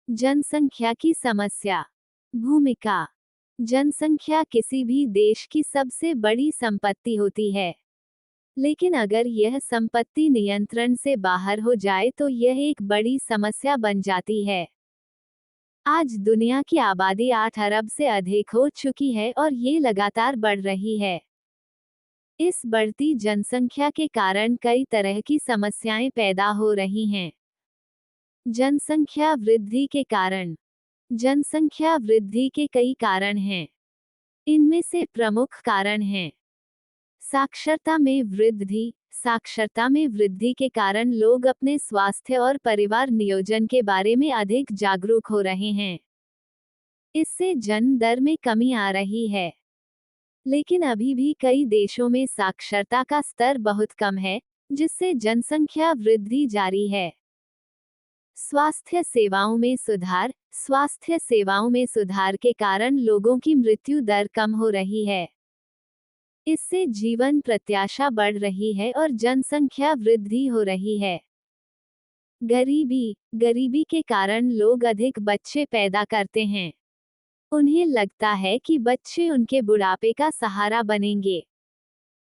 जनसंख्या की समस्या। भूमिका। जनसंख्या किसी भी देश की सबसे बड़ी संपत्ति होती है, लेकिन अगर यह संपत्ति नियंत्रण से बाहर हो जाए तो यह एक बड़ी समस्या बन जाती है। आज दुनिया की आबादी 8 अरब से अधिक हो चुकी है और ये लगातार बढ़ रही है। इस बढ़ती जनसंख्या के कारण कई तरह की समस्याएं पैदा हो रही हैं। जनसंख्या वृद्धि के कारण। जनसंख्या वृद्धि के कई कारण हैं। इनमें से प्रमुख कारण हैं साक्षरता में वृद्धि। साक्षरता में वृद्धि के कारण लोग अपने स्वास्थ्य और परिवार नियोजन के बारे में अधिक जागरूक हो रहे हैं। इससे जन्म दर में कमी आ रही है, लेकिन अभी भी कई देशों में साक्षरता का स्तर बहुत कम है, जिससे जनसंख्या वृद्धि जारी है। स्वास्थ्य सेवाओं में सुधार। स्वास्थ्य सेवाओं में सुधार के कारण लोगों की मृत्यु दर कम हो रही है। इससे जीवन प्रत्याशा बढ़ रही है और जनसंख्या वृद्धि हो रही है। गरीबी। गरीबी के कारण लोग अधिक बच्चे पैदा करते हैं। उन्हें लगता है कि बच्चे उनके बुढ़ापे का सहारा बनेंगे।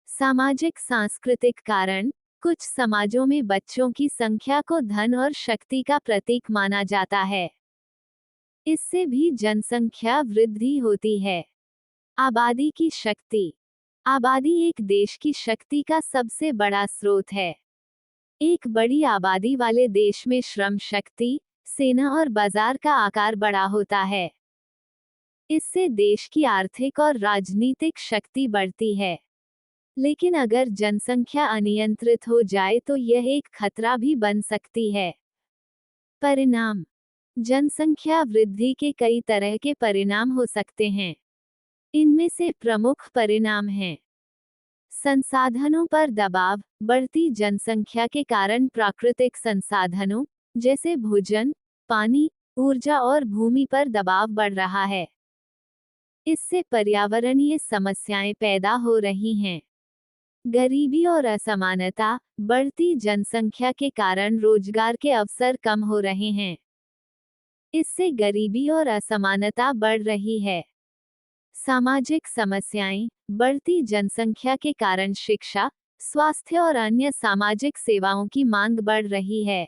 सामाजिक सांस्कृतिक कारण। कुछ समाजों में बच्चों की संख्या को धन और शक्ति का प्रतीक माना जाता है। इससे भी जनसंख्या वृद्धि होती है। आबादी की शक्ति। आबादी एक देश की शक्ति का सबसे बड़ा स्रोत है। एक बड़ी आबादी वाले देश में श्रम शक्ति, सेना और बाजार का आकार बड़ा होता है। इससे देश की आर्थिक और राजनीतिक शक्ति बढ़ती है। लेकिन अगर जनसंख्या अनियंत्रित हो जाए तो यह एक खतरा भी बन सकती है। परिणाम। जनसंख्या वृद्धि के कई तरह के परिणाम हो सकते हैं। इनमें से प्रमुख परिणाम हैं संसाधनों पर दबाव। बढ़ती जनसंख्या के कारण प्राकृतिक संसाधनों जैसे भोजन, पानी, ऊर्जा और भूमि पर दबाव बढ़ रहा है। इससे पर्यावरणीय समस्याएं पैदा हो रही हैं। गरीबी और असमानता। बढ़ती जनसंख्या के कारण रोजगार के अवसर कम हो रहे हैं। इससे गरीबी और असमानता बढ़ रही है। सामाजिक समस्याएं। बढ़ती जनसंख्या के कारण शिक्षा, स्वास्थ्य और अन्य सामाजिक सेवाओं की मांग बढ़ रही है।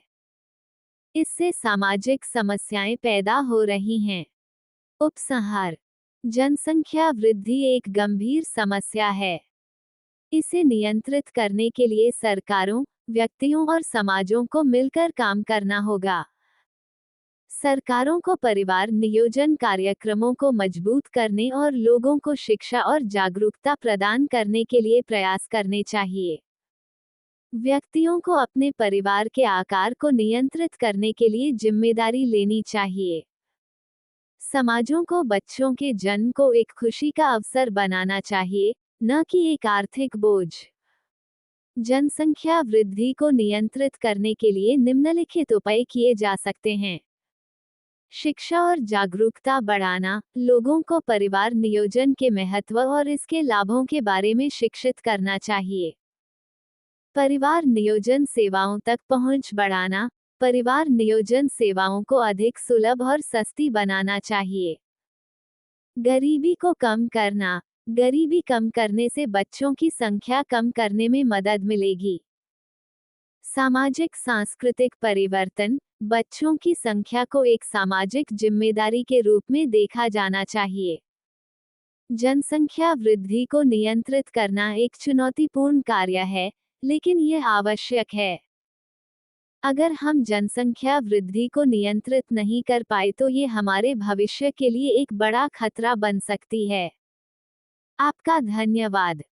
इससे सामाजिक समस्याएं पैदा हो रही हैं। उपसंहार। जनसंख्या वृद्धि एक गंभीर समस्या है। इसे नियंत्रित करने के लिए सरकारों, व्यक्तियों और समाजों को मिलकर काम करना होगा। सरकारों को परिवार नियोजन कार्यक्रमों को मजबूत करने और लोगों को शिक्षा और जागरूकता प्रदान करने के लिए प्रयास करने चाहिए। व्यक्तियों को अपने परिवार के आकार को नियंत्रित करने के लिए जिम्मेदारी लेनी चाहिए। समाजों को बच्चों के जन्म को एक खुशी का अवसर बनाना चाहिए, न कि एक आर्थिक बोझ। जनसंख्या वृद्धि को नियंत्रित करने के लिए निम्नलिखित उपाय किए जा सकते हैं। शिक्षा और जागरूकता बढ़ाना। लोगों को परिवार नियोजन के महत्व और इसके लाभों के बारे में शिक्षित करना चाहिए। परिवार नियोजन सेवाओं तक पहुंच बढ़ाना। परिवार नियोजन सेवाओं को अधिक सुलभ और सस्ती बनाना चाहिए। गरीबी को कम करना। गरीबी कम करने से बच्चों की संख्या कम करने में मदद मिलेगी। सामाजिक सांस्कृतिक परिवर्तन। बच्चों की संख्या को एक सामाजिक जिम्मेदारी के रूप में देखा जाना चाहिए। जनसंख्या वृद्धि को नियंत्रित करना एक चुनौतीपूर्ण कार्य है, लेकिन यह आवश्यक है। अगर हम जनसंख्या वृद्धि को नियंत्रित नहीं कर पाए तो ये हमारे भविष्य के लिए एक बड़ा खतरा बन सकती है। आपका धन्यवाद।